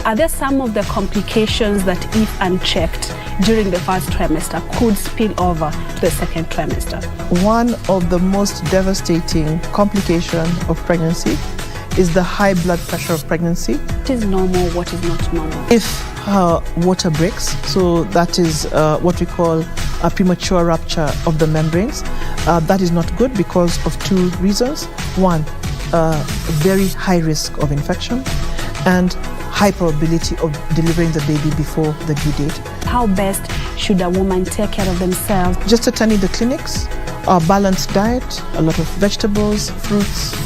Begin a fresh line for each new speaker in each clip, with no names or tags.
are there some of the complications that, if unchecked during the first trimester, could spill over to the second trimester?
One of the most devastating complications of pregnancy is the high blood pressure of pregnancy.
What is normal, what is not normal?
If water breaks, so that is what we call a premature rupture of the membranes, that is not good because of two reasons. One, very high risk of infection, and high probability of delivering the baby before the due date.
How best should a woman take care of themselves?
Just attending the clinics, a balanced diet, a lot of vegetables, fruits.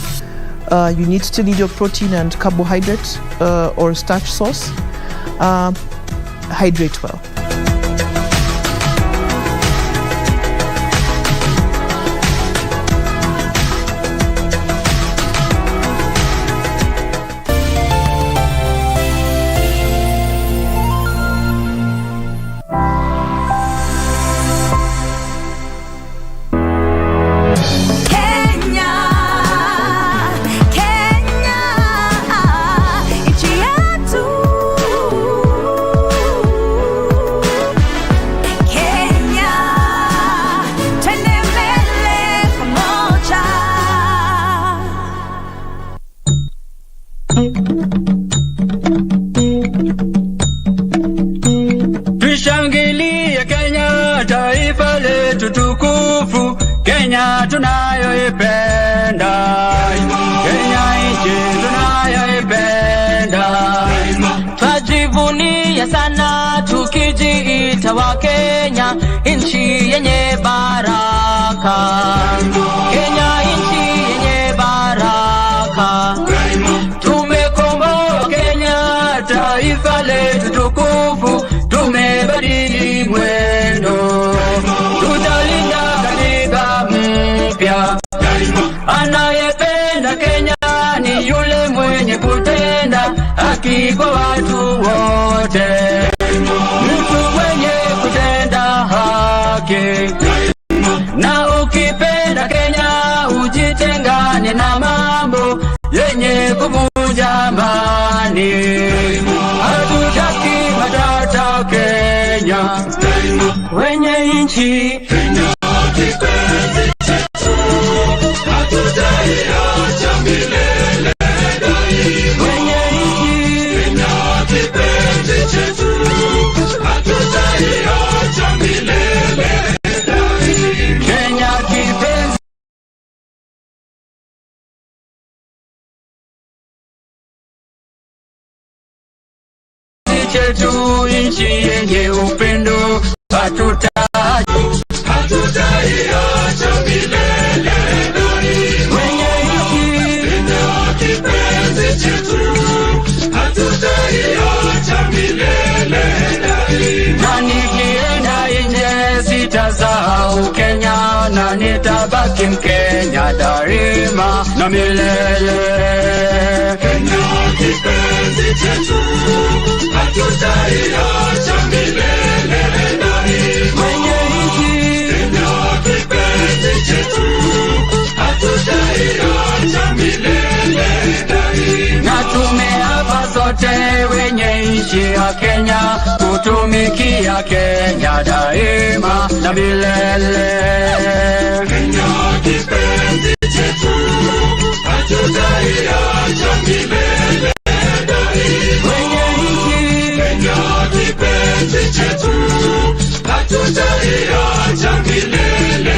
You still need your protein and carbohydrate or starch source. Hydrate well.
Tushangilie Kenya, taifa letu tukufu, Kenya tunayoipenda, Kenya nchi tunayoipenda.
Twajivunia sana tukijiita wa Kenya, nchi yenye baraka. Kenya nchi yenye baraka.
Tumekomboa Kenya, taifa letu tukufu, tumebadili mwendo, tutalinda katiba mpya. Anayependa Kenya ni yule mwenye kutenda haki kwa watu wote, mtu mwenye kutenda haki. Na ukipenda Kenya ujitengane na mambo yenye kuvunja amani. Hatutaki matata Kenya, wenye nchi Kenya kipenzi chetu, hatutaiacha milele daima. Wenye nchi Kenya kipenzi chetu, hatutaiacha milele daima. Kenya kipenzi chetu, nchi yenye upendo, hatutaiacha milele daima. Wenye nchi Kenya kipenzi chetu, hatutaiacha milele daima. Na nikienda nje sitasahau Kenya, na nitabaki Mkenya daima na milele. Kenya kipenzi chetu, hatutaiacha milele daima. Wenye nchi Kenya kipenzi chetu, hatutaiacha milele daima. Na tumeapa sote wenye nchi ya Kenya, kutumikia Kenya daima na milele. Kenya kipenzi chetu, hatutaiacha milele daima. Wenye nchi Kenya kipenzi chetu, hatutaiacha milele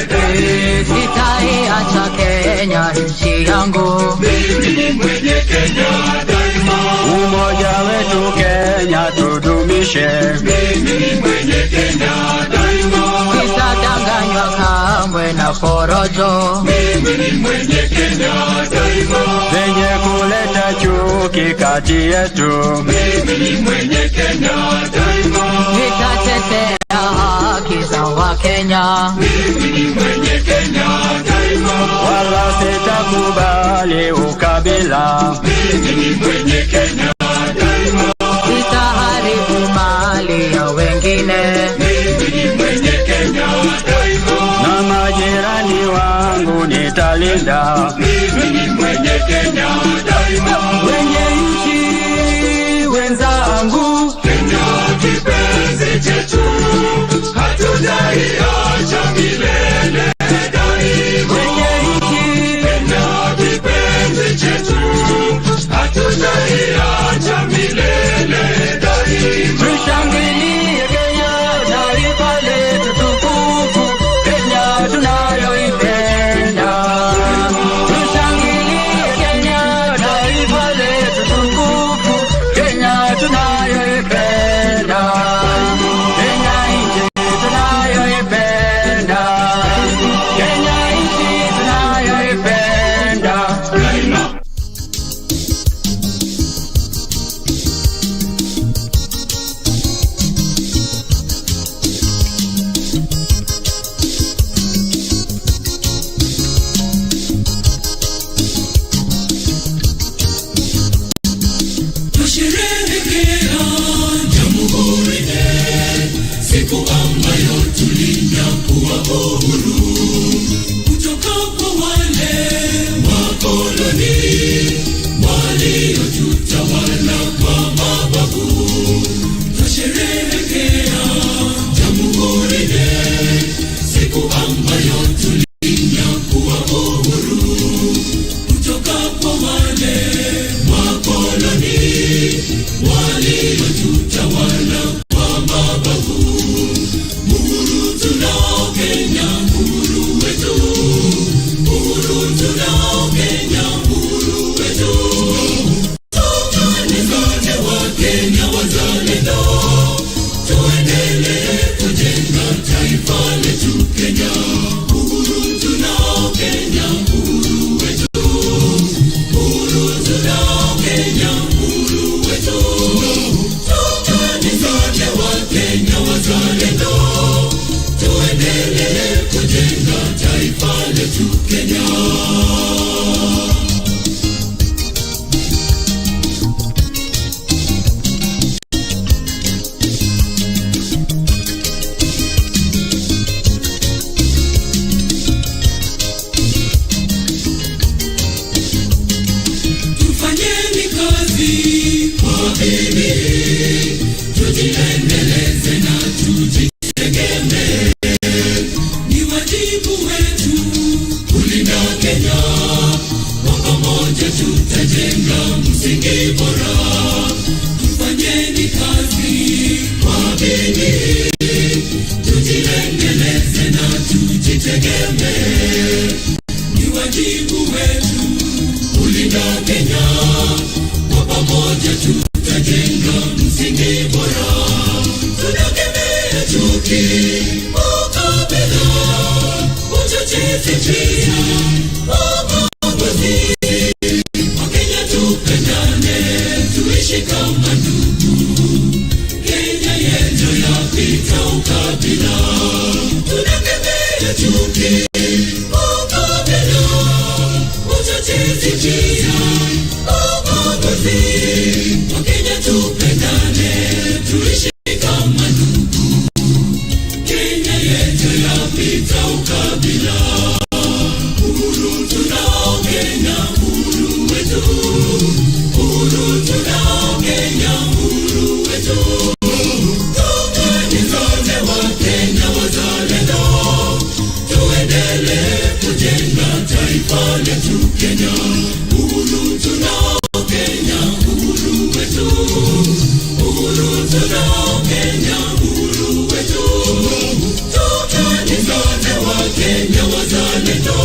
daima.
Sitaiacha Kenya nchi yangu,
mimi ni mwenye Kenya daima. Umoja wetu Kenya tudumishe, mimi ni mwenye Kenya daima.
sitadanganywa kamwe na porojo,
mimi ni mwenye Kenya daima. Zenye kuleta chuki kati yetu, mimi ni mwenye Kenya daima.
nitatetea haki za Wakenya,
mimi ni mwenye Kenya daima. Wala sitakubali ukabila, mimi ni mwenye Kenya daima.
sitaharibu mali ya wengine,
mimi ni mwenye Kenya daima. Na majirani wangu nitalinda, mimi ni mwenye Kenya daima. Wenye nchi wenza chetu, hatutaiacha milele daima. Kenya kipenzi chetu, hatutaiacha milele daima.
Tushangilie Kenya, taifa letu tukufu, Kenya tunayoipenda. Tushangilie Kenya, taifa letu tukufu, Kenya tunayoipenda. Kenya nchi tunayoipenda. Kenya nchi tunayoipenda.
Tusherehekea Jamhuri Day, siku ambayo tulinyakua uhuru kutoka kwa wale wakoloni waliotutawala kwa mabavu. Tusherehekea Jamhuri Day, siku ambayo tulinyakua uhuru kutoka kwa wale wakoloni waliotutawala kwa mabavu. Uhuru tunao Kenya, uhuru wetu. Uhuru tunao Kenya, uhuru wetu. Tuungane sote wa Kenya wazalendo, tuendelee kujenga taifa letu Kenya. Uhuru tunao Kenya, uhuru wetu. Uhuru tunao Kenya, uhuru wetu. Tuungane sote wa Kenya wazalendo, tuendelee kujenga taifa letu Kenya. Tufanyeni kazi kwa bidii, tujiendeleze na tujitegemee. Ni wajibu wetu kulinda Kenya, kwa pamoja tutajenga msingi bora. Tufanyeni kazi kwa bidii, tujiendeleze na tujitegemee. Ni wajibu wetu kulinda Kenya, kwa pamoja tutajenga msingi bora. Tunakemea chuki, ukabila, uchochezi, ubaguzi. Wakenya tupendane, tuishi kama ndugu. Kenya yetu yapita ukabila. Tunakemea chuki, ukabila, uchochezi, ubaguzi. Wakenya tupendane, tuishi kama ndugu. Kenya yetu yapita ukabila. Uhuru tunao Kenya, uhuru wetu. Uhuru tunao Kenya, uhuru wetu. Tuungane sote wa Kenya wazalendo, tuendelee kujenga taifa letu Kenya. Uhuru tunao Kenya, uhuru wetu. Uhuru tunao Kenya, uhuru wetu. Tuungane sote wa Kenya wazalendo,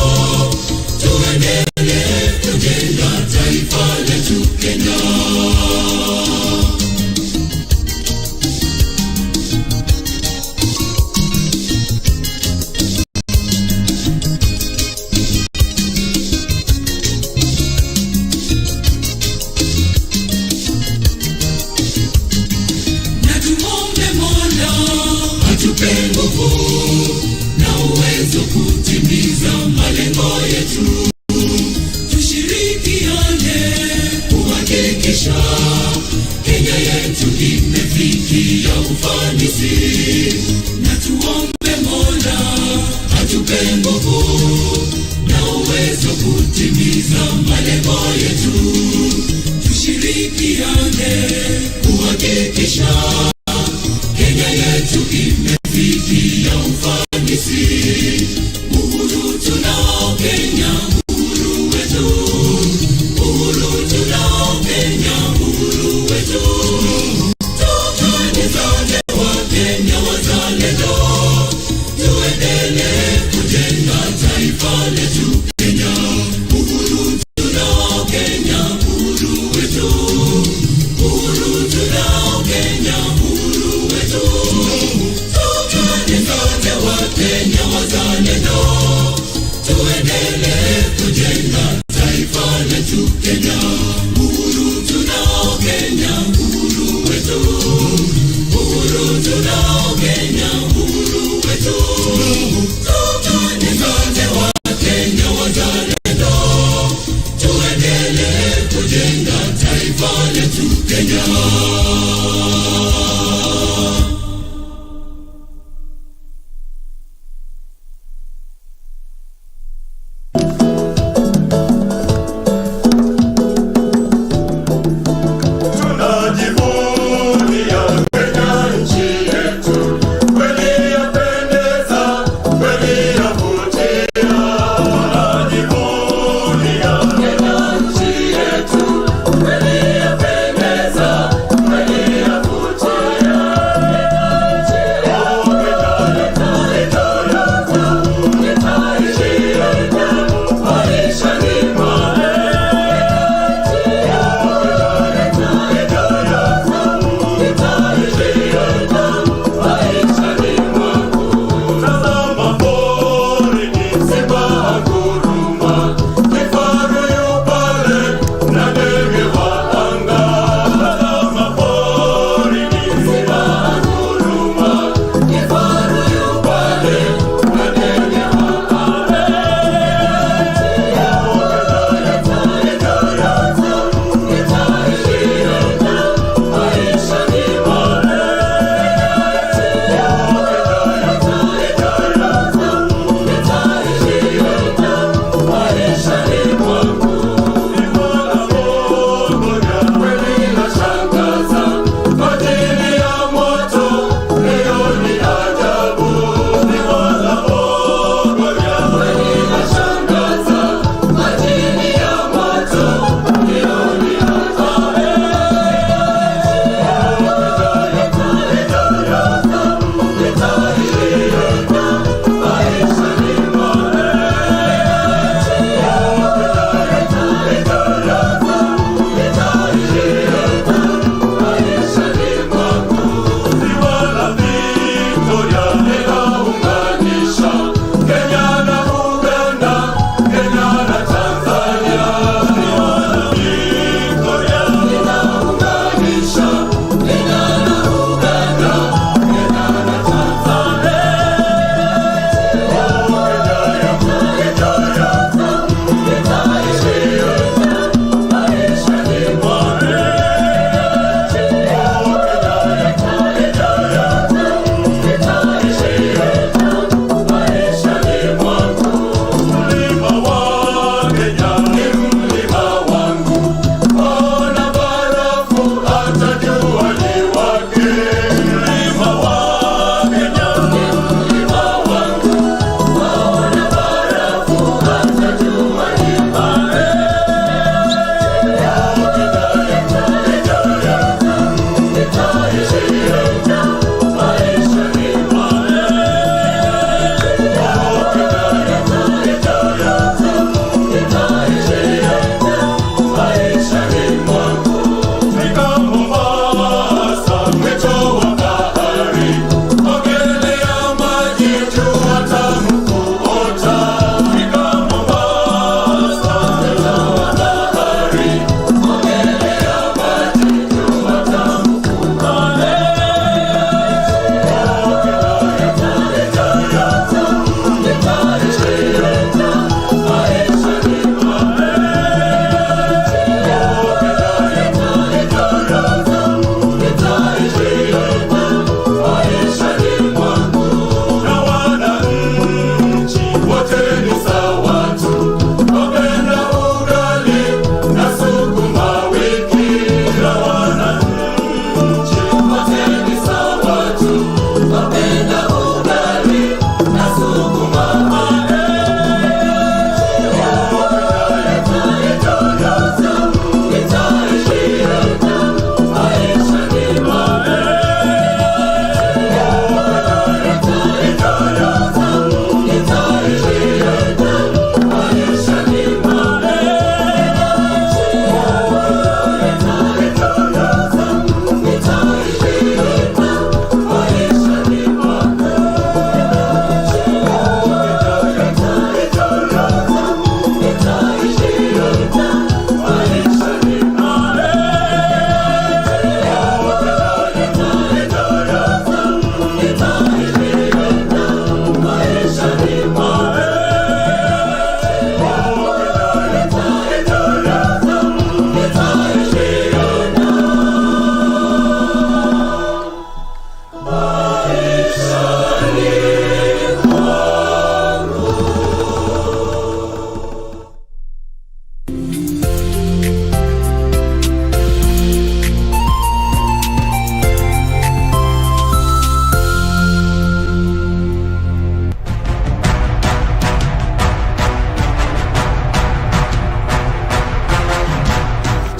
tuendelee kujenga taifa letu Kenya. Na tumombe Mola atupe nguvu na uwezo kutimiza malengo yetu. Tushirikiane kuhakikisha Kenya yetu imefikia ufanisi. Na tuombe Mola atupe nguvu na uwezo kutimiza malengo yetu. Tushirikiane kuhakikisha Kenya yetu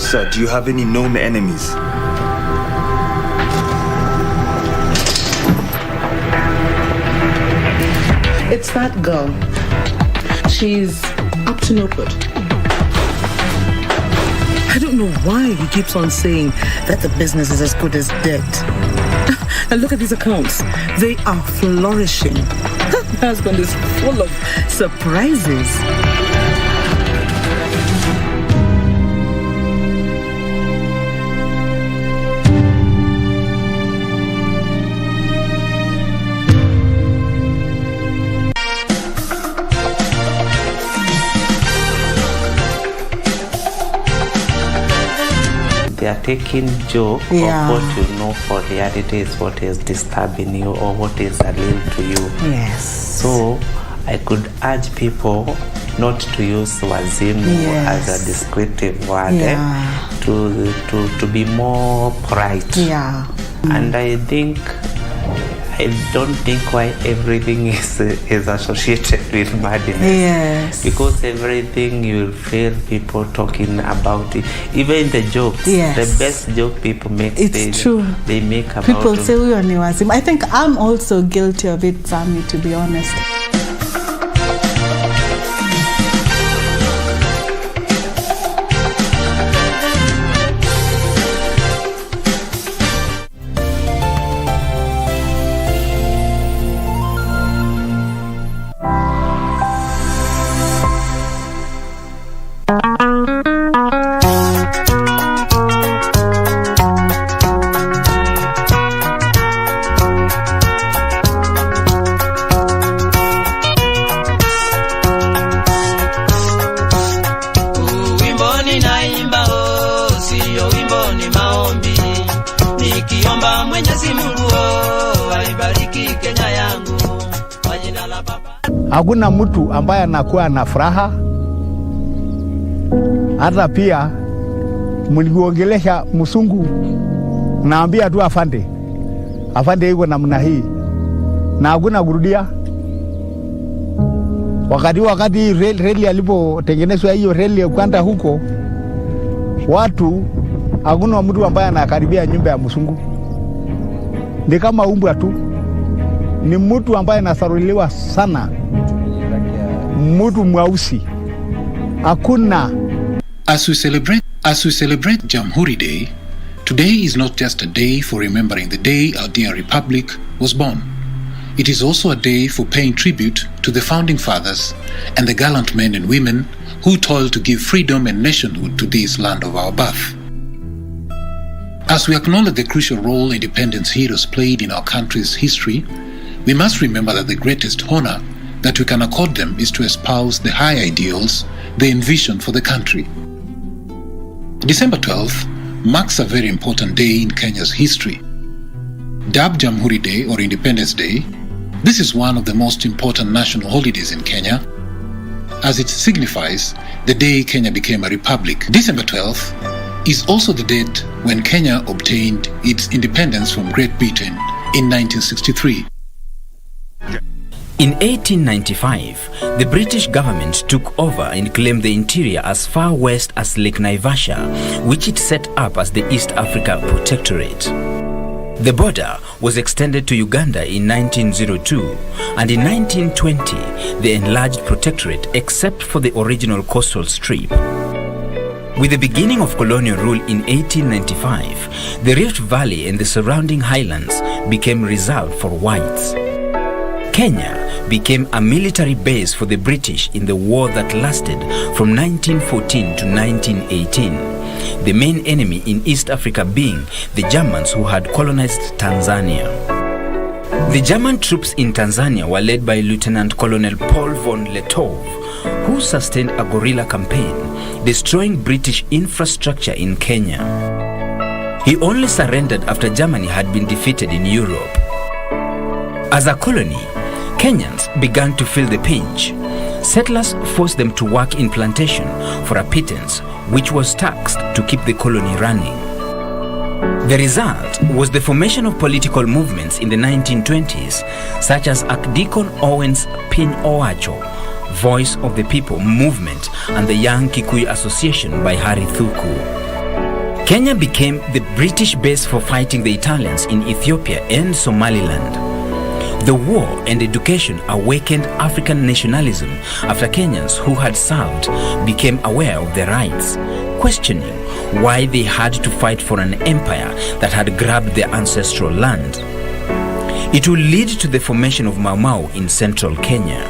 Sir, do you have any known enemies?
It's that girl. She's up to no good.
I don't know why he keeps on saying that the business is as good as dead. And look at these accounts. They are flourishing. My husband is full of surprises.
They are taking joke of what you know for reality is what is disturbing you or what is alien to you.
Yes.
So I could urge people not to use wazimu as a descriptive word, to be more polite.
Yeah.
And I don't think why everything is associated with madness.
Yes.
Because everything you will feel people talking about it. Even the jokes, the best joke people make.
It's true.
They make about
people say we are niwazim. I think I'm also guilty of it, Sammy, to be honest.
Hakuna mtu ambaye anakuwa na furaha. Hata pia mliongelesha msungu, naambia tu afande. Afande yuko namna hii. Na hakuna kurudia. Wakati reli alipotengenezwa hiyo reli ya kwenda huko, watu hakuna mtu ambaye anakaribia nyumba ya msungu. Ni kama umbwa tu. Ni mtu ambaye anasaruliwa sana. Mtu mweusi. Hakuna.
As we celebrate Jamhuri Day, today is not just a day for remembering the day our dear republic was born. It is also a day for paying tribute to the founding fathers and the gallant men and women who toiled to give freedom and nationhood to this land of our birth. As we acknowledge the crucial role independence heroes played in our country's history, we must remember that the greatest honor that we can accord them is to espouse the high ideals they envision for the country. December 12th marks a very important day in Kenya's history. Dubbed Jamhuri Day or Independence Day, this is one of the most important national holidays in Kenya, as it signifies the day Kenya became a republic. December 12th is also the date when Kenya obtained its independence from Great Britain in 1963.
In 1895, the British government took over and claimed the interior as far west as Lake Naivasha, which it set up as the East Africa Protectorate. The border was extended to Uganda in 1902, and in 1920, the enlarged protectorate except for the original coastal strip. With the beginning of colonial rule in 1895, the Rift Valley and the surrounding highlands became reserved for whites. Kenya became a military base for the British in the war that lasted from 1914 to 1918, the main enemy in East Africa being the Germans who had colonized Tanzania. The German troops in Tanzania were led by Lieutenant Colonel Paul von Letov, who sustained a guerrilla campaign, destroying British infrastructure in Kenya. He only surrendered after Germany had been defeated in Europe. As a colony, Kenyans began to feel the pinch. Settlers forced them to work in plantation for a pittance, which was taxed to keep the colony running. The result was the formation of political movements in the 1920s, such as Archdeacon Owen's Piny Owacho, Voice of the People movement, and the Young Kikuyu Association by Harry Thuku. Kenya became the British base for fighting the Italians in Ethiopia and Somaliland. The war and education awakened African nationalism after Kenyans who had served became aware of their rights, questioning why they had to fight for an empire that had grabbed their ancestral land. It will lead to the formation of Mau Mau in central Kenya.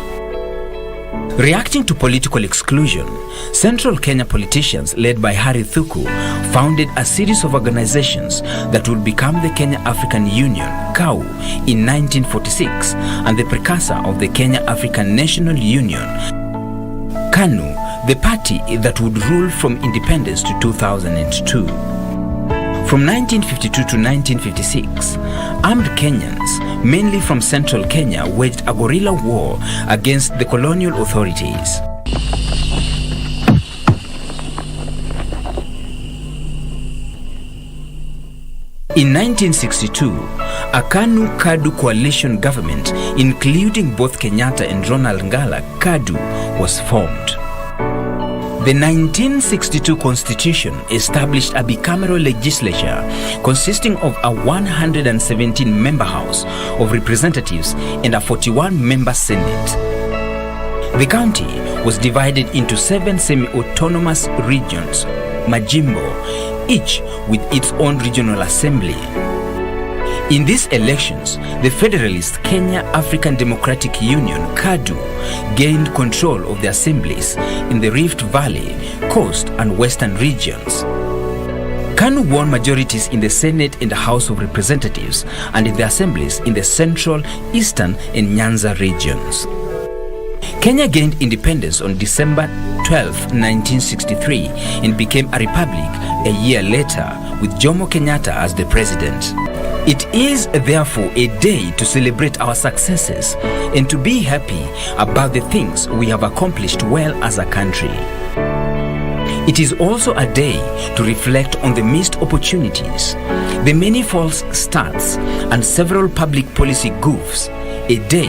Reacting to political exclusion, central Kenya politicians led by Harry Thuku founded a series of organizations that would become the Kenya African Union, KAU, in 1946 and the precursor of the Kenya African National Union, KANU, the party that would rule from independence to 2002. From 1952 to 1956, armed Kenyans, mainly from central Kenya, waged a guerrilla war against the colonial authorities. In 1962, a KANU-KADU coalition government, including both Kenyatta and Ronald Ngala, KADU, was formed. The 1962 Constitution established a bicameral legislature consisting of a 117-member House of Representatives and a 41-member Senate. The county was divided into 7 semi-autonomous regions, Majimbo, each with its own regional assembly. In these elections, the Federalist Kenya African Democratic Union, KADU, gained control of the assemblies in the Rift Valley, Coast and Western regions. KANU won majorities in the Senate and the House of Representatives and in the assemblies in the Central, Eastern and Nyanza regions. Kenya gained independence on December 12, 1963 and became a republic a year later with Jomo Kenyatta as the president. It is therefore a day to celebrate our successes and to be happy about the things we have accomplished well as a country. It is also a day to reflect on the missed opportunities, the many false starts, and several public policy goofs. A day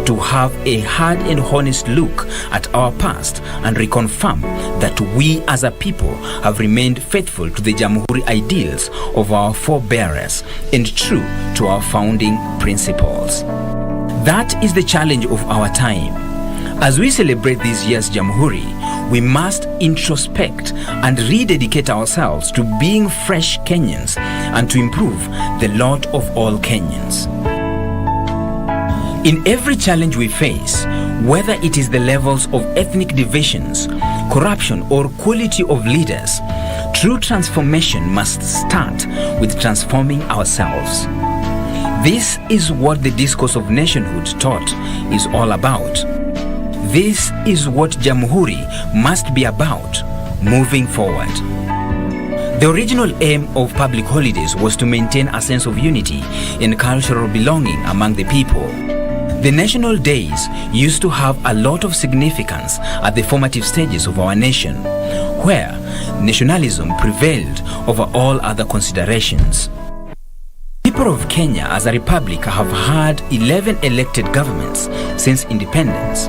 to have a hard and honest look at our past and reconfirm that we as a people have remained faithful to the Jamhuri ideals of our forebears and true to our founding principles. That is the challenge of our time. As we celebrate this year's Jamhuri, we must introspect and rededicate ourselves to being fresh Kenyans and to improve the lot of all Kenyans. In every challenge we face, whether it is the levels of ethnic divisions, corruption, or quality of leaders, true transformation must start with transforming ourselves. This is what the discourse of nationhood taught is all about. This is what Jamhuri must be about moving forward. The original aim of public holidays was to maintain a sense of unity and cultural belonging among the people. The national days used to have a lot of significance at the formative stages of our nation, where nationalism prevailed over all other considerations. People of Kenya as a republic have had 11 elected governments since independence.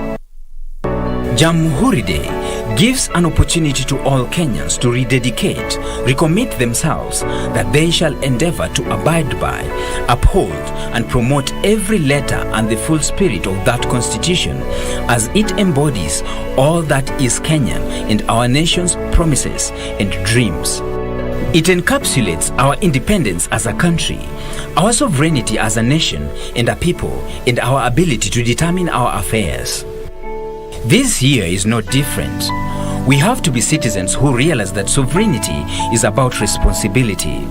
Jamhuri Day gives an opportunity to all Kenyans to rededicate, recommit themselves that they shall endeavor to abide by, uphold, and promote every letter and the full spirit of that constitution as it embodies all that is Kenyan and our nation's promises and dreams. It encapsulates our independence as a country, our sovereignty as a nation and a people, and our ability to determine our affairs. This year is no different. We have to be citizens who realize that sovereignty is about responsibility.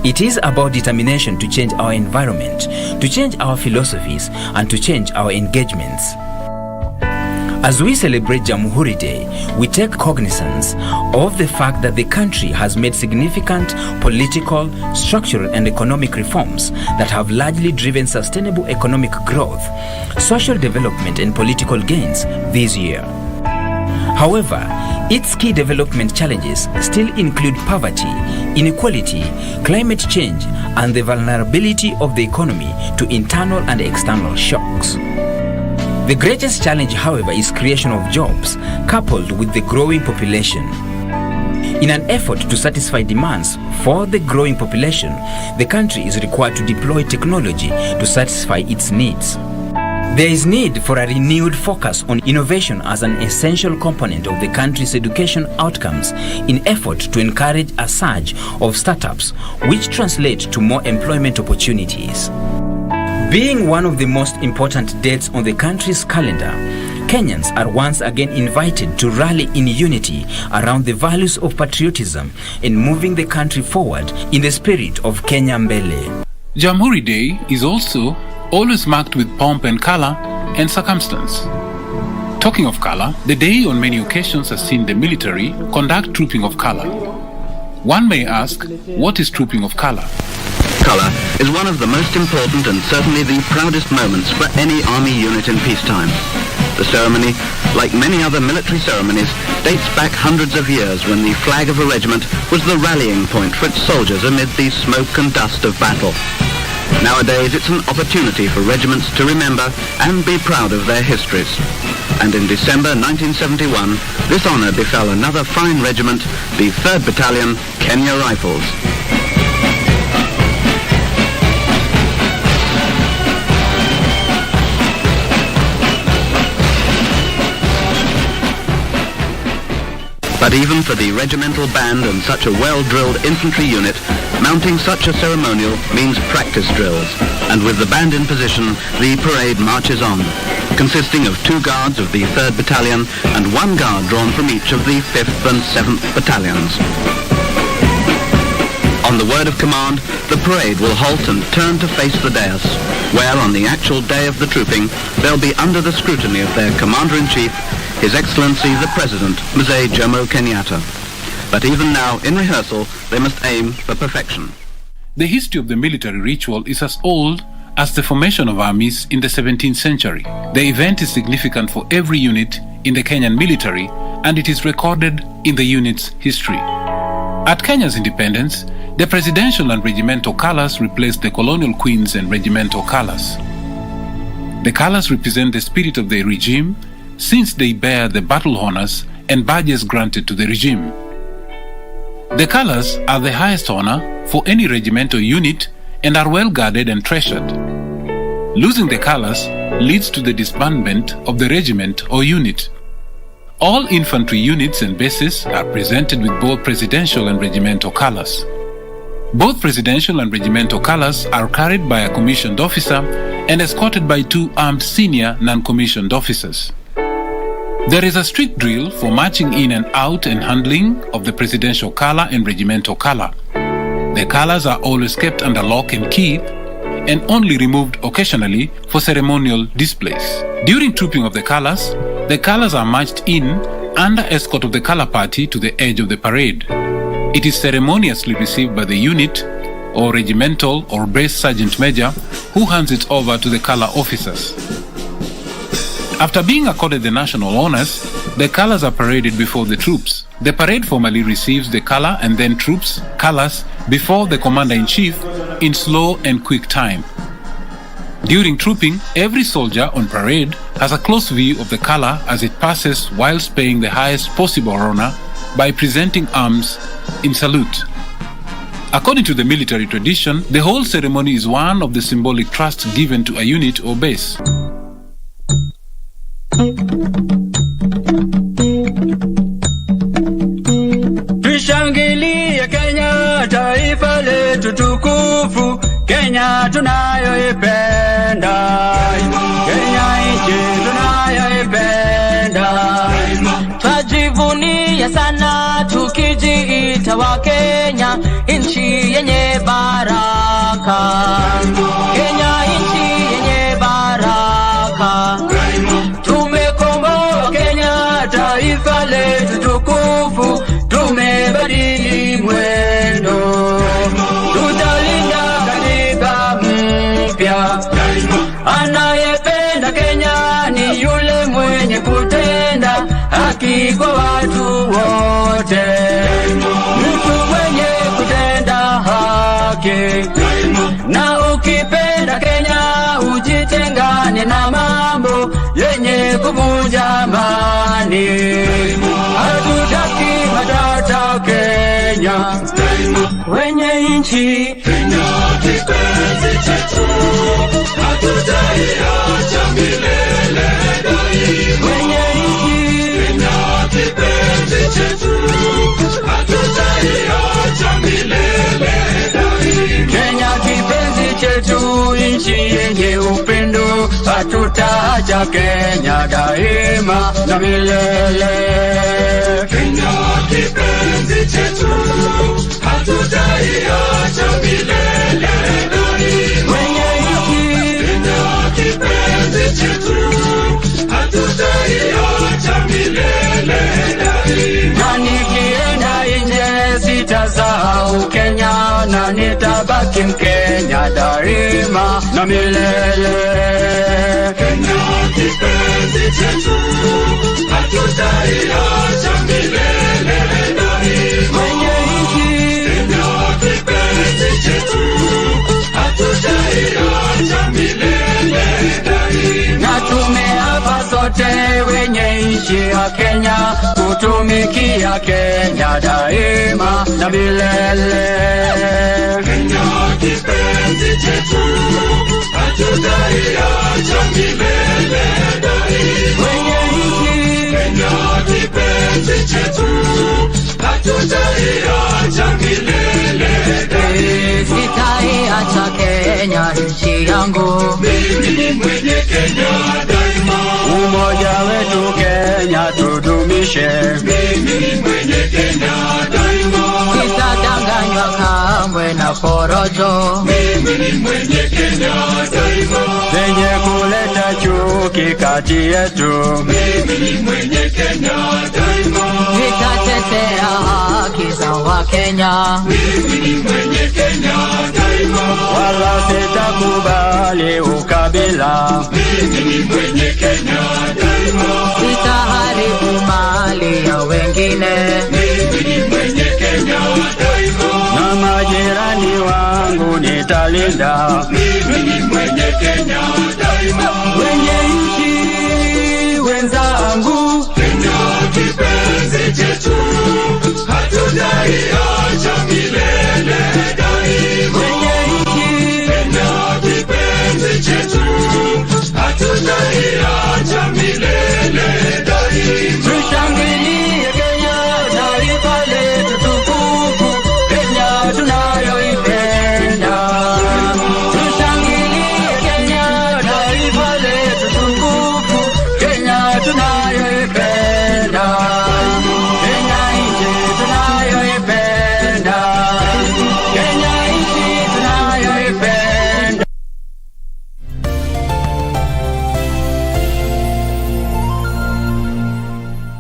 It is about determination to change our environment, to change our philosophies, and to change our engagements. As we celebrate Jamhuri Day, we take cognizance of the fact that the country has made significant political, structural, and economic reforms that have largely driven sustainable economic growth, social development, and political gains this year. However, its key development challenges still include poverty, inequality, climate change, and the vulnerability of the economy to internal and external shocks. The greatest challenge, however, is creation of jobs, coupled with the growing population. In an effort to satisfy demands for the growing population, the country is required to deploy technology to satisfy its needs. There is need for a renewed focus on innovation as an essential component of the country's education outcomes in effort to encourage a surge of startups which translate to more employment opportunities. Being one of the most important dates on the country's calendar, Kenyans are once again invited to rally in unity around the values of patriotism and moving the country forward in the spirit of Kenya Mbele.
Jamhuri Day is also always marked with pomp and color and circumstance. Talking of color, the day on many occasions has seen the military conduct trooping of color. One may ask, what is trooping of color?
Color is one of the most important and certainly the proudest moments for any army unit in peacetime. The ceremony, like many other military ceremonies, dates back hundreds of years when the flag of a regiment was the rallying point for its soldiers amid the smoke and dust of battle. Nowadays, it's an opportunity for regiments to remember and be proud of their histories. And in December 1971, this honor befell another fine regiment, the 3rd Battalion, Kenya Rifles. But even for the regimental band and such a well-drilled infantry unit, mounting such a ceremonial means practice drills. And with the band in position, the parade marches on, consisting of 2 guards of the 3rd Battalion and 1 guard drawn from each of the 5th and 7th Battalions. On the word of command, the parade will halt and turn to face the dais, where on the actual day of the trooping, they'll be under the scrutiny of their Commander-in-Chief, His Excellency the President, Mzee Jomo Kenyatta. But even now, in rehearsal, they must aim for perfection.
The history of the military ritual is as old as the formation of armies in the 17th century. The event is significant for every unit in the Kenyan military, and it is recorded in the unit's history. At Kenya's independence, the presidential and regimental colors replaced the colonial queens and regimental colors. The colors represent the spirit of the regime, since they bear the battle honors and badges granted to the regime. The colors are the highest honor for any regimental unit and are well guarded and treasured. Losing the colors leads to the disbandment of the regiment or unit. All infantry units and bases are presented with both presidential and regimental colors. Both presidential and regimental colors are carried by a commissioned officer and escorted by 2 armed senior non-commissioned officers. There is a strict drill for marching in and out and handling of the presidential color and regimental color. The colors are always kept under lock and key and only removed occasionally for ceremonial displays. During trooping of the colors are marched in under escort of the color party to the edge of the parade. It is ceremoniously received by the unit or regimental or base sergeant major, who hands it over to the color officers. After being accorded the national honors, the colors are paraded before the troops. The parade formally receives the color and then troops colors before the commander-in-chief in slow and quick time. During trooping, every soldier on parade has a close view of the color as it passes, whilst paying the highest possible honor by presenting arms in salute. According to the military tradition, the whole ceremony is one of the symbolic trust given to a unit or base.
Tushangilie Kenya, taifa letu tukufu, Kenya tunayoipenda, Kenya nchi tunayoipenda.
Twajivunia sana tukijiita wa Kenya, nchi yenye baraka, Kenya nchi yenye baraka. Tumekomboa Kenya, taifa letu tukufu, tumebadili mwendo, tutalinda katiba mpya. Anayependa Kenya ni yule mwenye kutenda haki kwa watu wote, mtu mwenye kutenda haki. Na ukipenda Kenya ujitengane na mambo yenye kuvunja amani. Hatutaki matata Kenya. wenye nchi.
Kenya kipenzi chetu, hatutaiacha milele daima.
Wenye nchi.
Kenya kipenzi chetu, hatutaiacha milele daima.
Kenya kipenzi chetu, nchi yenye upendo, hatutaacha Kenya daima na milele.
Kenya kipenzi chetu, hatutaiacha milele daima.
Wenye nchi.
Kenya kipenzi chetu, hatutaiacha milele daima.
Na nikienda nje sitasahau Kenya, na nitabaki Mkenya daima na milele.
Kenya kipenzi chetu, hatutaiacha milele daima.
Wenye nchi.
Kenya kipenzi chetu, hatutaiacha milele daima.
Na tumeapa sote wenye nchi ya Kenya, kutumikia Kenya daima na milele.
Kenya kipenzi chetu, hatutaiacha milele daima.
Wenye nchi.
Kenya kipenzi chetu, hatutaiacha milele daima.
Sitaiacha Kenya nchi yangu,
mimi ni mwenye Kenya daima.
Umoja wetu Kenya tudumishe,
mimi ni mwenye Kenya daima.
Sitadanganywa kamwe na porojo,
mimi ni mwenye Kenya daima.
zenye kuleta chuki kati yetu,
mimi ni mwenye Kenya daima.
nitatetea haki za Wakenya,
mimi ni mwenye Kenya daima.
wala sitakubali ukabila,
mimi ni mwenye Kenya daima.
sitaharibu mali ya wengine,
mimi ni mwenye Kenya daima.
na majirani wangu nitalinda,
mimi ni mwenye Kenya daima.
wenye nchi wenzangu.
Kenya kipenzi chetu, hatutaiacha milele daima.
Wenye nchi.
Kenya kipenzi chetu, hatutaiacha milele daima.
Tushangilie Kenya, taifa letu tukufu, Kenya tunayoipenda. Tushangilie Kenya, taifa letu tukufu, Kenya tunayoipenda. Kenya nchi tunayoipenda. Kenya nchi tunayoipenda.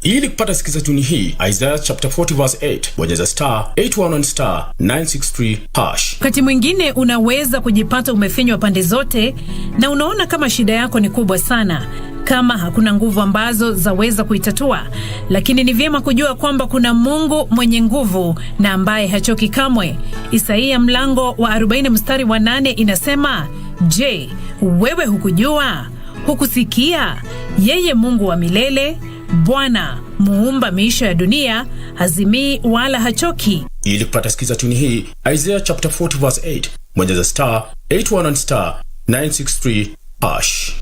Ili kupata sikiza tuni hii, Isaiah chapter 40 verse 8, bonyeza star 811 star 963 hash.
Wakati mwingine unaweza kujipata umefinywa pande zote na unaona kama shida yako ni kubwa sana, kama hakuna nguvu ambazo zaweza kuitatua, lakini ni vyema kujua kwamba kuna Mungu mwenye nguvu na ambaye hachoki kamwe. Isaia mlango wa 40 mstari wa 8 inasema, je, wewe hukujua? Hukusikia? Yeye Mungu wa milele, Bwana muumba miisho ya dunia, hazimii wala hachoki.
Ili kupata sikiza tuni hii, Isaiah chapter 40 verse 8, bonyeza star 811 star 963 hash.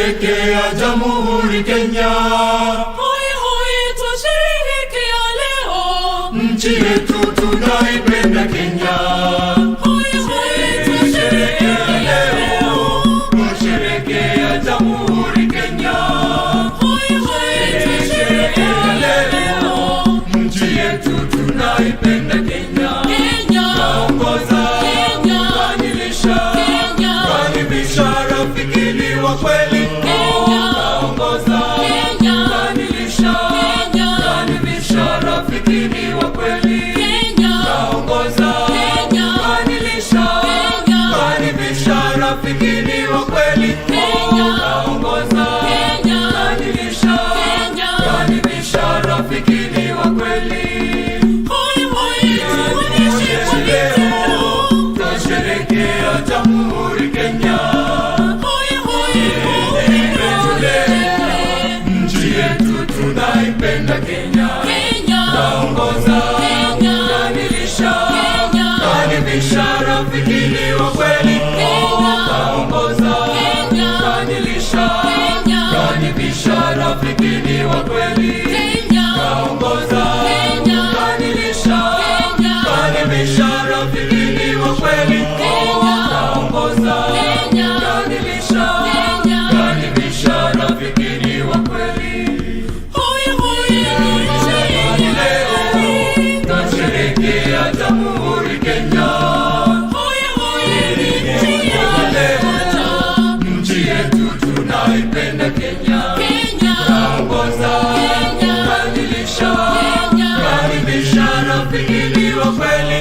Twasherekea Jamhuri Kenya.
Hoi hoi twasherekea leo.
Nchi yetu tunaipenda Kenya.
Hoi hoi twasherekea leo.
Twasherekea Jamhuri Kenya.
Hoi hoi twasherekea leo.
Nchi yetu tunaipenda Kenya.
Kenya.
Taongoza.
Kenya.
Badilisha.
Kenya.
Karibisha rafiki ni wa kweli.
Kenya.
Taongoza.
Kenya.
Badilisha.
Kenya.
Karibisha rafiki ni wa kweli.
Kenya.
Taongoza.
Kenya.
Badilisha.
Kenya.
Karibisha rafiki ni wa kweli.
Kenya.
Taongoza.
Kenya.
Badilisha.
Kenya.
Karibisha rafiki ni wa kweli.
Hoi hoi tuonyeshe kwa leo.
Twasherekea Jamhuri Kenya.
Hoi hoi
Nchi yetu tunaipenda Kenya.
Kenya.
Taongoza.
Kenya.
Badilisha.
Kenya.
Karibisha rafiki ni wa kweli.
Kenya.
Taongoza.
Kenya.
Badilisha.
Kenya.
Karibisha rafiki ni wa kweli.
Kenya.
Taongoza.
Kenya.
Badilisha.
Kenya.
Karibisha rafiki ni wa kweli.
Kenya.
Taongoza.
Kenya.
Badilisha.
Kenya.
Karibisha rafiki ni wa kweli.
Hoi hoi
Leo twasherekea Jamhuri Kenya.
hoi hoi
Nchi yetu tunaipenda Kenya.
Kenya.
Taongoza.
Kenya.
Badilisha.
Kenya.
Karibisha rafiki ni wa kweli.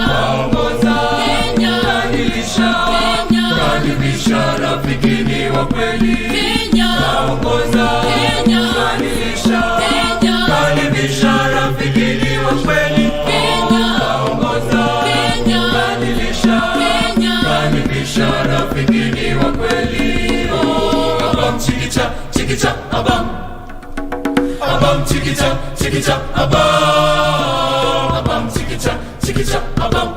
Taongoza.
Kenya.
Badilisha.
Kenya.
Karibisha rafiki ni wa kweli.
Kenya.
Taongoza.
Kenya.
Badilisha.
Kenya.
Karibisha rafiki ni wa kweli. Taongoza.
Kenya.
Badilisha.
Kenya.
Karibisha rafiki ni wa kweli. Abam chikicha chikicha abam. Abam chikicha chikicha abam. Abam chikicha chikicha abam.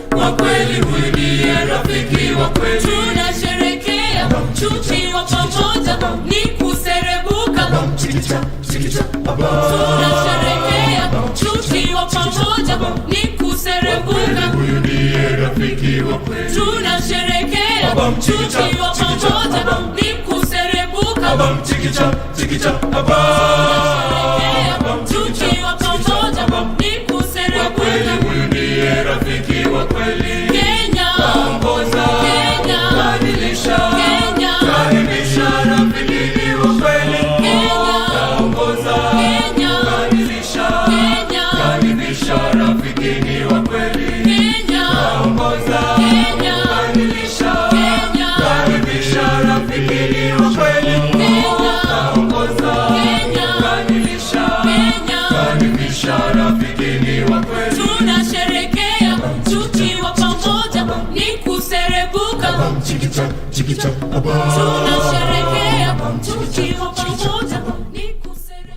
Kwa kweli huyu ndiye rafiki wa kweli.
Tunasherekea tukiwa pamoja ni kuserebuka.
Abam chikicha chikicha abam.
Tunasherekea tukiwa pamoja ni kuserebuka.
Huyu ndiye rafiki wa kweli.
Tunasherekea tukiwa pamoja ni kuserebuka.
Abam chikicha chikicha abam.
Tukiwa pamoja ni kuserebuka.
Huyu ndiye rafiki wa kweli.
Kenya.
Taongoza.
Kenya.
Badilisha.
Kenya.
Karibisha rafiki ni wa kweli.
Kenya.
Taongoza.
Kenya.
Badilisha.
Kenya.
Karibisha rafiki ni wa kweli.
Kenya.
Taongoza.
Kenya.
Badilisha.
Kenya.
Karibisha rafiki ni wa kweli. Taongoza.
Kenya.
Badilisha.
Kenya.
Karibisha rafiki ni wa kweli.
Tunasherekea tukiwa pamoja ni kuserebuka.
Chikicha chikicha abam.
Tunasherekea tukiwa pamoja ni kuserebuka.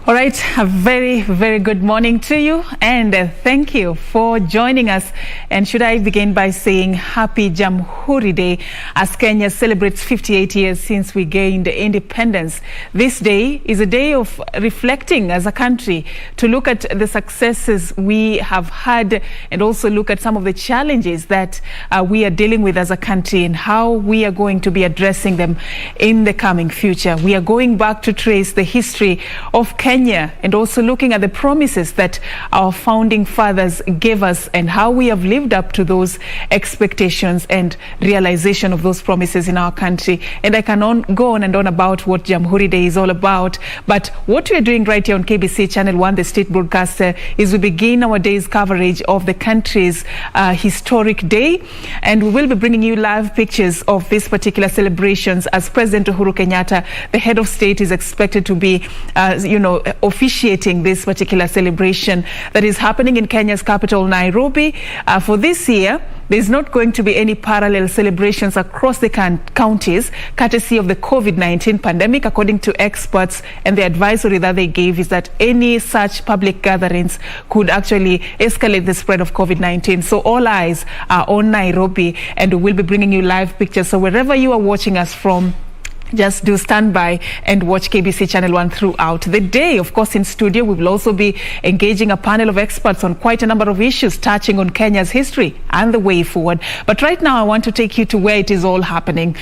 All right, a very, very good morning to you, and thank you for joining us. And should I begin by saying happy Jamhuri Day as Kenya celebrates 58 years since we gained independence. This day is a day of reflecting as a country to look at the successes we have had and also look at some of the challenges that we are dealing with as a country and how we are going to be addressing them in the coming future. We are going back to trace the history of Kenya Kenya, and also looking at the promises that our founding fathers gave us and how we have lived up to those expectations and realization of those promises in our country. And I can go on and on about what Jamhuri Day is all about, but what we are doing right here on KBC Channel 1, the state broadcaster, is we begin our day's coverage of the country's historic day, and we will be bringing you live pictures of these particular celebrations as President Uhuru Kenyatta, the head of state, is expected to be officiating this particular celebration that is happening in Kenya's capital, Nairobi. For this year, there's not going to be any parallel celebrations across the counties, courtesy of the COVID-19 pandemic, according to experts. And the advisory that they gave is that any such public gatherings could actually escalate the spread of COVID-19. So all eyes are on Nairobi, and we'll be bringing you live pictures. So wherever you are watching us from, just do stand by and watch KBC Channel 1 throughout the day. Of course, in studio, we will also be engaging a panel of experts on quite a number of issues touching on Kenya's history and the way forward. But right now, I want to take you to where it is all happening.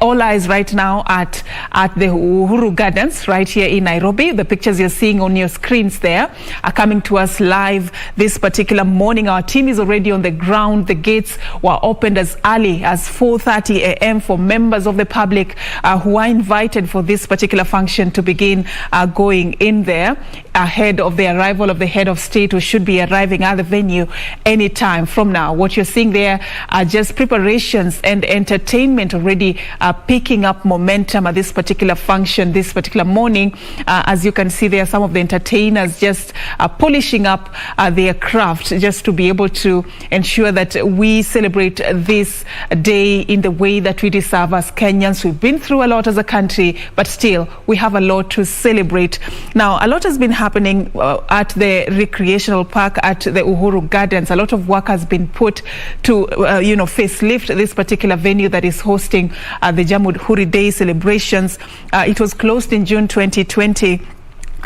All eyes right now at the Uhuru Gardens right here in Nairobi. The pictures you're seeing on your screens there are coming to us live this particular morning. Our team is already on the ground. The gates were opened as early as 4:30 a.m. for members of the public who are invited for this particular function to begin going in there ahead of the arrival of the head of state, who should be arriving at the venue any time from now. What you're seeing there are just preparations and entertainment already picking up momentum at this particular function this particular morning. As you can see there, some of the entertainers just polishing up their craft just to be able to ensure that we celebrate this day in the way that we deserve as Kenyans. We've been through a lot as a country, but still we have a lot to celebrate. Now, a lot has been happening at the recreational park at the Uhuru Gardens. A lot of work has been put to facelift this particular venue that is hosting the Jamhuri Day celebrations. It was closed in June 2020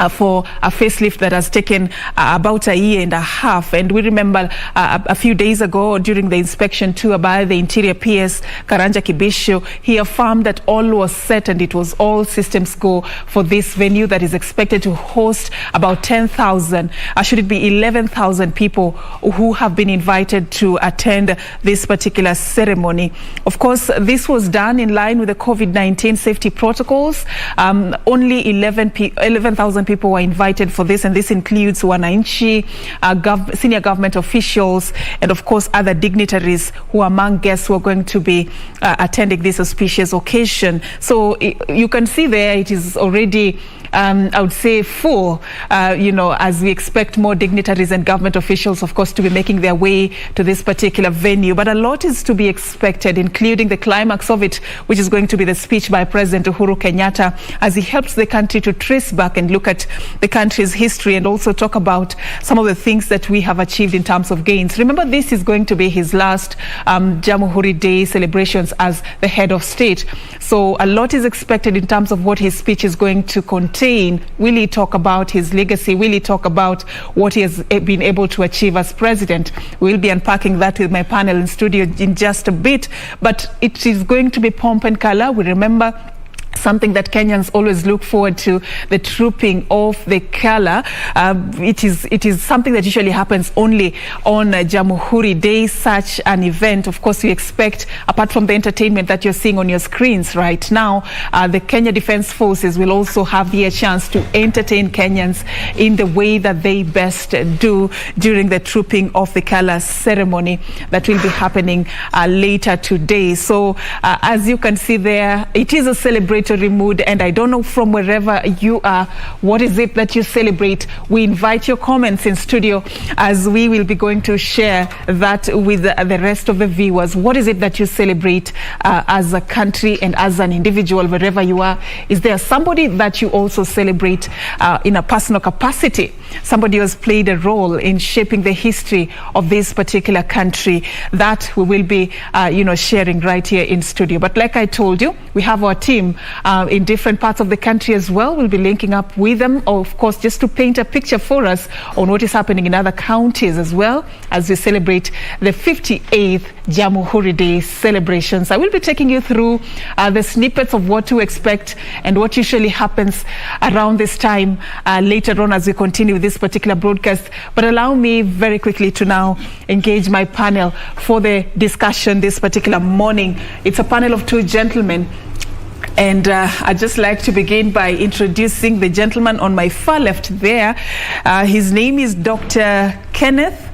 for a facelift that has taken about a year and a half. And we remember a few days ago during the inspection tour by the Interior PS, Karanja Kibisho, he affirmed that all was set and it was all systems go for this venue that is expected to host about 10,000, should it be 11,000 people who have been invited to attend this particular ceremony. Of course, this was done in line with the COVID-19 safety protocols. Only 11,000 people were invited for this, and this includes wananchi, senior government officials, and of course other dignitaries who are among guests who are going to be attending this auspicious occasion. So you can see there it is already I would say full, as we expect more dignitaries and government officials, of course, to be making their way to this particular venue. But a lot is to be expected, including the climax of it, which is going to be the speech by President Uhuru Kenyatta, as he helps the country to trace back and look at the country's history and also talk about some of the things that we have achieved in terms of gains. Remember, this is going to be his last Jamhuri Day celebrations as the head of state. So a lot is expected in terms of what his speech is going to contain. Will he talk about his legacy? Will he talk about what he has been able to achieve as president? We'll be unpacking that with my panel in studio in just a bit, but it is going to be pomp and color. We remember something that Kenyans always look forward to, the trooping of the color. It is something that usually happens only on Jamhuri Day, such an event. Of course, we expect, apart from the entertainment that you're seeing on your screens right now, the Kenya Defence Forces will also have the chance to entertain Kenyans in the way that they best do during the trooping of the color ceremony that will be happening later today. So as you can see there, it is a celebratory mood, and I don't know from wherever you are, what is it that you celebrate? We invite your comments in studio as we will be going to share that with the rest of the viewers. What is it that you celebrate as a country and as an individual, wherever you are? Is there somebody that you also celebrate in a personal capacity? Somebody who has played a role in shaping the history of this particular country? That we will be sharing right here in studio. But like I told you, we have our team in different parts of the country as well. We'll be linking up with them, of course, just to paint a picture for us on what is happening in other counties as well as we celebrate the 58th Jamhuri Day celebrations. I will be taking you through the snippets of what to expect and what usually happens around this time later on as we continue with this particular broadcast. But allow me very quickly to now engage my panel for the discussion this particular morning. It's a panel of two gentlemen. And I'd just like to begin by introducing the gentleman on my far left there. His name is Dr. Kenneth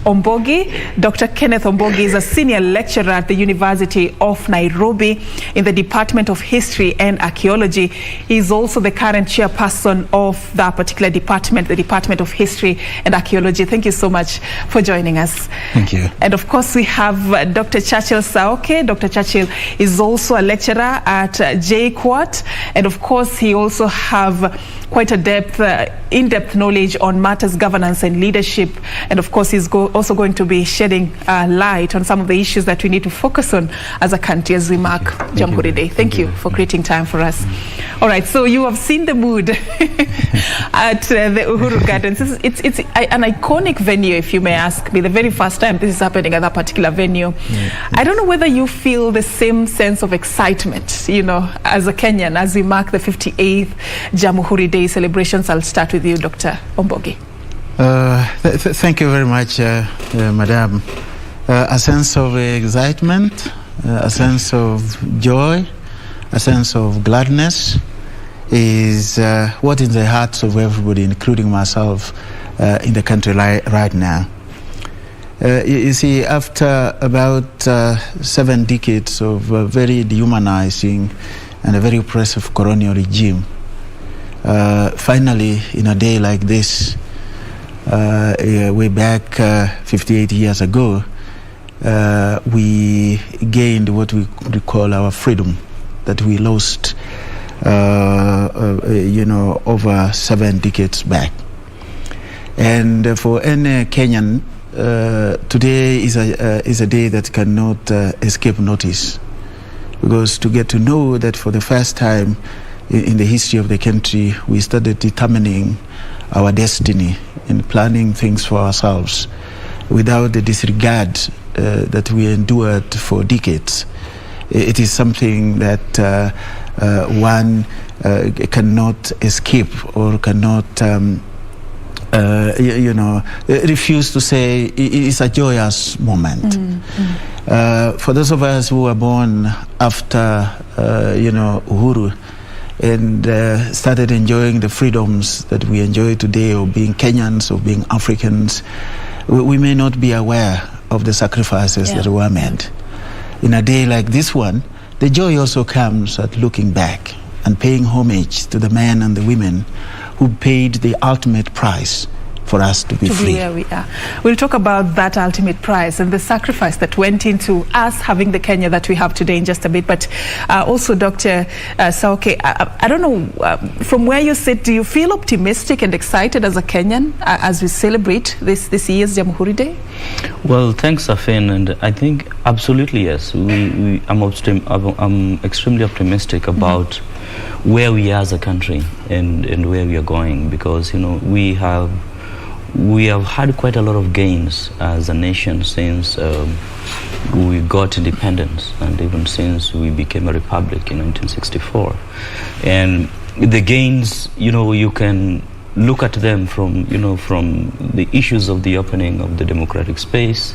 Ombogi. Dr. Kenneth Ombogi is a senior lecturer at the University of Nairobi in the Department of History and Archaeology. He is also the current chairperson of that particular department, the Department of History and Archaeology. Thank you so much for joining us.
Thank you.
And of course, we have Dr. Churchill Saoke. Dr. Churchill is also a lecturer at JKUAT. And of course, he also have quite a in-depth knowledge on matters governance and leadership. And of course, he's also going to be shedding light on some of the issues that we need to focus on as a country as we mark Jamhuri Day. Thank you for creating time for us. All right, so you have seen the mood at the Uhuru Gardens. It's an iconic venue, if you may ask me. The very first time this is happening at that particular venue. I don't know whether you feel the same sense of excitement, you know, as a Kenyan, as we mark the 58th Jamhuri Day celebrations. I'll start with you, Dr. Ombogi.
Thank you very much, Madam. A sense of excitement, a sense of joy, a sense of gladness is what in the hearts of everybody, including myself, in the country right now. You see, after about 7 decades of very dehumanizing and a very oppressive colonial regime, finally, in a day like this, way back 58 years ago, we gained what we call our freedom that we lost, over 7 decades back. And for any Kenyan, today is a day that cannot escape notice, because to get to know that for the first time in the history of the country, we started determining our destiny in planning things for ourselves without the disregard that we endured for decades. It is something that one cannot escape or cannot refuse to say. It is a joyous moment. For those of us who were born after Uhuru and started enjoying the freedoms that we enjoy today, of being Kenyans, of being Africans, we may not be aware of the sacrifices that were made. In a day like this one, the joy also comes at looking back and paying homage to the men and the women who paid the ultimate price for us to be free.
Where we are. We'll talk about that ultimate price and the sacrifice that went into us having the Kenya that we have today in just a bit. But also, Dr. Saoke, I don't know, from where you sit, do you feel optimistic and excited as a Kenyan as we celebrate this year's Jamhuri Day?
Well, thanks, Afin, and I think absolutely yes. I'm extremely optimistic about where we are as a country and where we are going, because we have had quite a lot of gains as a nation since we got independence, and even since we became a republic in 1964. And the gains, you can look at them from the issues of the opening of the democratic space,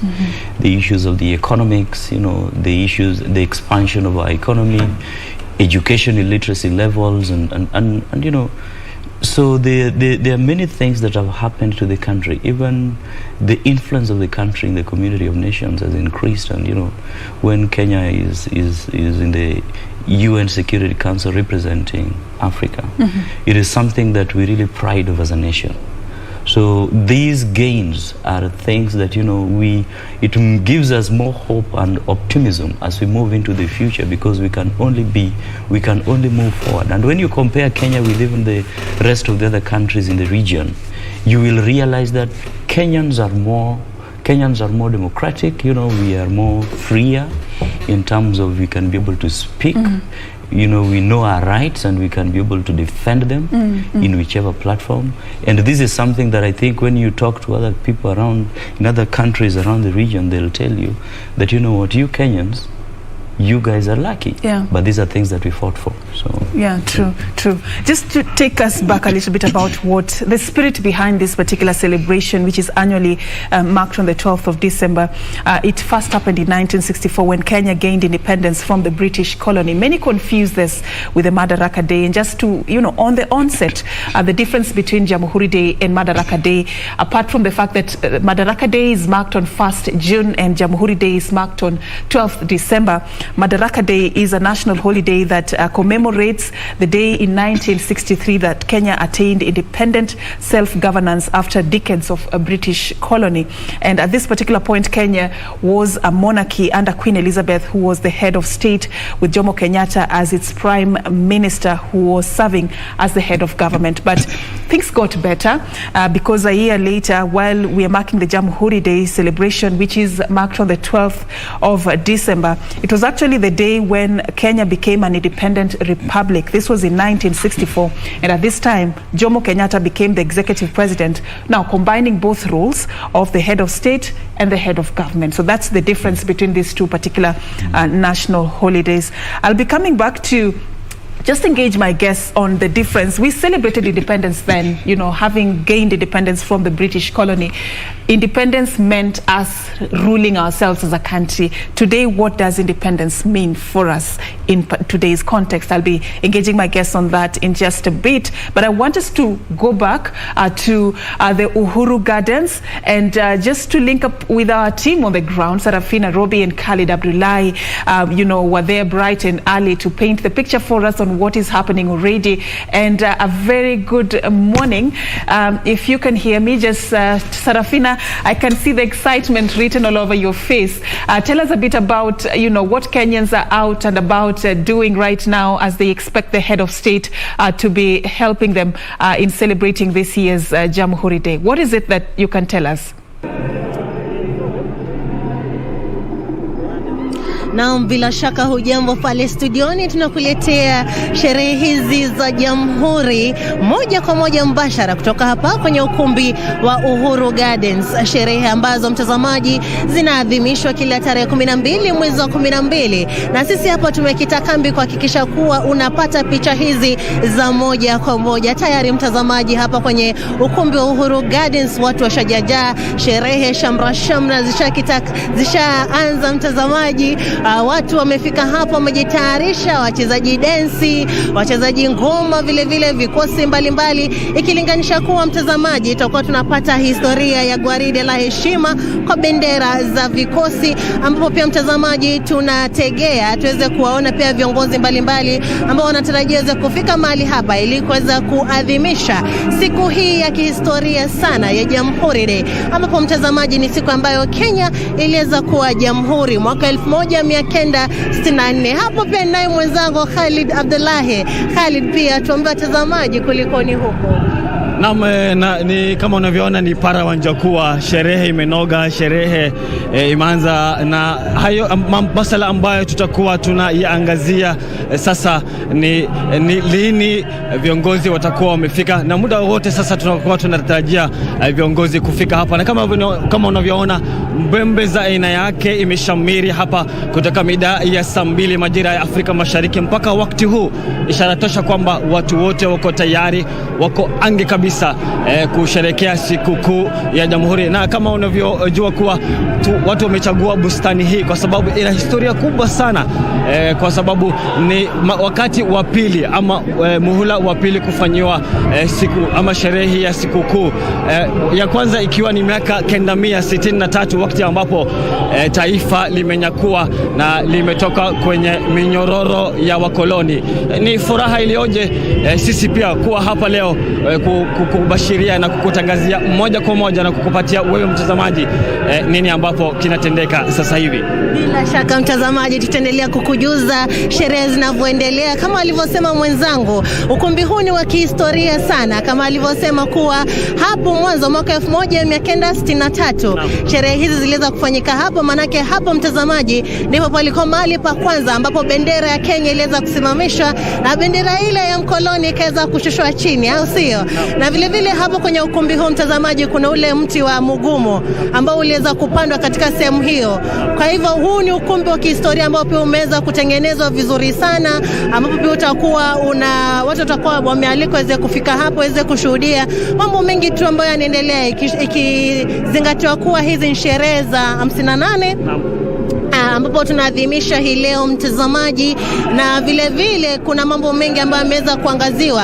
the issues of the economics, the expansion of our economy, education and literacy levels, and so there are many things that have happened to the country. Even the influence of the country in the community of nations has increased, and when Kenya is in the UN Security Council representing Africa, it is something that we really pride of as a nation. So these gains are things that it gives us more hope and optimism as we move into the future, because we can only move forward. And when you compare Kenya with even the rest of the other countries in the region, you will realize that Kenyans are more democratic. We are more freer in terms of we can be able to speak we know our rights and we can be able to defend them in whichever platform. And this is something that I think when you talk to other people around in other countries around the region, they'll tell you that, you Kenyans, you guys are lucky.
Yeah.
But these are things that we fought for. So
yeah, true. Just to take us back a little bit about what the spirit behind this particular celebration, which is annually marked on the 12th of December. It first happened in 1964 when Kenya gained independence from the British colony. Many confuse this with the Madaraka Day. And just to, on the onset, the difference between Jamhuri Day and Madaraka Day, apart from the fact that Madaraka Day is marked on 1st June and Jamhuri Day is marked on 12th December, Madaraka Day is a national holiday that commemorates the day in 1963 that Kenya attained independent self-governance after decades of a British colony. And at this particular point, Kenya was a monarchy under Queen Elizabeth, who was the head of state, with Jomo Kenyatta as its prime minister, who was serving as the head of government. But things got better because a year later, while we are marking the Jamhuri Day celebration, which is marked on the 12th of December, it was actually the day when Kenya became an independent republic. This was in 1964, and at this time Jomo Kenyatta became the executive president, now combining both roles of the head of state and the head of government. So that's the difference between these two particular national holidays. I'll be coming back to just engage my guests on the difference. We celebrated independence then, having gained independence from the British colony. Independence meant us ruling ourselves as a country. Today, what does independence mean for us in today's context? I'll be engaging my guests on that in just a bit. But I want us to go back to the Uhuru Gardens and just to link up with our team on the ground. Sarafina Robi and Khalid Abdullahi, were there bright and early to paint the picture for us on what is happening already. And a very good morning. If you can hear me, just Sarafina, I can see the excitement written all over your face. Tell us a bit about, what Kenyans are out and about doing right now as they expect the head of state to be helping them in celebrating this year's Jamhuri Day. What is it that you can tell us?
Na bila shaka hujambo pale studioni, tunakuletea sherehe hizi za Jamhuri moja kwa moja mbashara kutoka hapa kwenye ukumbi wa Uhuru Gardens, sherehe ambazo mtazamaji zinaadhimishwa kila tarehe 12 mwezi wa 12, na sisi hapa tumekita kambi kuhakikisha kuwa unapata picha hizi za moja kwa moja. Tayari mtazamaji, hapa kwenye ukumbi wa Uhuru Gardens watu washajaja, sherehe shamra zishaanza mtazamaji. Watu wamefika hapa, wamejitayarisha, wachezaji densi, wachezaji ngoma, vile vile vikosi mbalimbali, ikilinganisha kuwa mtazamaji tutakuwa tunapata historia ya gwaride la heshima kwa bendera za vikosi, ambapo pia mtazamaji tunategea tuweze kuwaona pia viongozi mbalimbali ambao wanatarajia kufika mahali hapa ili kuweza kuadhimisha siku hii ya kihistoria sana ya Jamhuri Day, ambapo mtazamaji ni siku ambayo Kenya iliweza kuwa jamhuri mwaka 1964. Hapo pia naye mwenzangu Khalid Abdullahi. Khalid, pia tuambie watazamaji kulikoni huko.
Ni kama unavyoona ni para wanja kuwa sherehe imenoga, sherehe imeanza, na hayo masala ambayo tutakuwa tunaiangazia sasa ni lini viongozi watakuwa wamefika, na muda wote sasa tunakuwa tunatarajia viongozi kufika hapa. Na kama unavyoona mbembe za aina yake imeshamiri hapa kutoka mida ya saa 2 majira ya Afrika Mashariki mpaka wakati huu, ishara tosha kwamba watu wote wako tayari, wako ange kabisa kusherehekea siku kuu ya Jamhuri. Na kama unavyojua kuwa watu wamechagua bustani hii kwa sababu ina historia kubwa sana, kwa sababu ni wakati wa pili ama muhula wa pili kufanywa siku ama sherehe ya siku kuu, ya kwanza ikiwa ni miaka 1963 wakati ambapo taifa limenyakua na limetoka kwenye minyororo ya wakoloni. Ni furaha ilioje sisi pia kuwa hapa leo kukubashiria na kukutangazia moja kwa moja na kukupatia wewe mtazamaji nini ambapo kinatendeka sasa hivi.
Bila shaka mtazamaji, tutaendelea kukujuza sherehe zinavyoendelea. Kama alivyosema mwenzangu, ukumbi huu ni wa kihistoria sana, kama alivyosema kuwa hapo mwanzo mwaka 1963 sherehe hizi ziliweza kufanyika hapo. Manake hapo mtazamaji ndipo palikuwa mahali pa kwanza ambapo bendera ya Kenya iliweza kusimamishwa na bendera ile ya mkoloni ikaweza kushushwa chini, au sio? Na vile vile hapo kwenye ukumbi huu mtazamaji kuna ule mti wa mugumo ambao uliweza kupandwa katika sehemu hiyo. Kwa hivyo huu ni ukumbi wa kihistoria ambao pia umeweza kutengenezwa vizuri sana, ambapo pia utakuwa watu watakuwa wamealikwa waweze kufika hapo waweze kushuhudia mambo mengi tu ambayo yanaendelea, ikizingatiwa kuwa hizi ni sherehe za 58 ambapo tunaadhimisha hii leo mtazamaji, na vile vile kuna mambo mengi ambayo yameweza kuangaziwa.